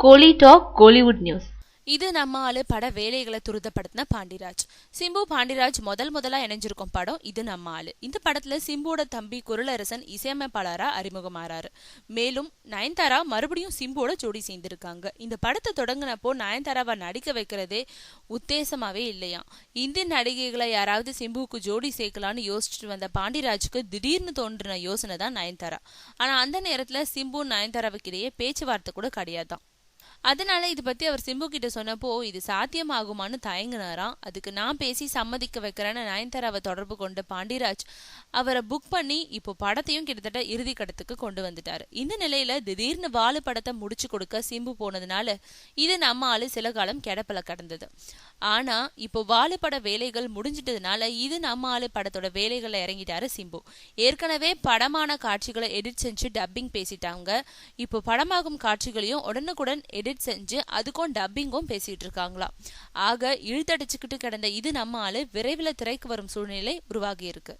கோலி talk Kollywood news. இது நம்ம ஆளு பட வேலைகளை துரிதப்படுத்தின பாண்டிராஜ். சிம்பு பாண்டிராஜ் முதலா இணைஞ்சிருக்கும் படம் இது நம்ம ஆளு. இந்த படத்துல சிம்புவோட தம்பி குரலரசன் இசையமைப்பாளரா அறிமுகமாறாரு. மேலும் நயன்தாரா மறுபடியும் சிம்புவோட ஜோடி சேர்ந்திருக்காங்க. இந்த படத்தை தொடங்கினப்போ நயன்தாராவை நடிக்க வைக்கிறதே உத்தேசமாவே இல்லையா. இந்தியன் நடிகைகளை யாராவது சிம்புவுக்கு ஜோடி சேர்க்கலான்னு யோசிச்சுட்டு வந்த பாண்டிராஜுக்கு திடீர்னு தோன்றின யோசனை தான் நயன்தாரா. ஆனா அந்த நேரத்துல சிம்பு நயன்தாராவுக்கு இடையே பேச்சுவார்த்தை கூட கிடையாதான். அதனால இது பத்தி அவர் சிம்பு கிட்ட சொன்னப்போ இது சாத்தியமாகுமான்னு தயங்கினாராம். அதுக்கு நான் பேசி சம்மதிக்க வைக்கிறேன்னு நயன்தாராவை தொடர்பு கொண்ட பாண்டிராஜ் அவரை புக் பண்ணி இப்போ படத்தையும் கிட்டத்தட்ட இறுதி கட்டத்துக்கு கொண்டு வந்துட்டாரு. இந்த நிலையில திடீர்னு வாலு படத்தை முடிச்சு கொடுக்க சிம்பு போனதுனால இது நம்ம ஆளு சில காலம் கிடப்பில கடந்தது. ஆனா இப்போ வாலு பட வேலைகள் முடிஞ்சிட்டதுனால இது நம்ம ஆளு படத்தோட வேலைகளை இறங்கிட்டாரு சிம்பு. ஏற்கனவே படமான காட்சிகளை எடிட் செஞ்சு டப்பிங் பேசிட்டாங்க. இப்போ படமாகும் காட்சிகளையும் உடனுக்குடன் எடிட் செஞ்சு அதுக்கும் டப்பிங்கும் பேசிட்டு இருக்காங்களா. ஆக இழுத்தடிச்சுக்கிட்டு கிடந்த இது நம்ம ஆளு விரைவில் திரைக்கு வரும் சூழ்நிலை உருவாகி இருக்கு.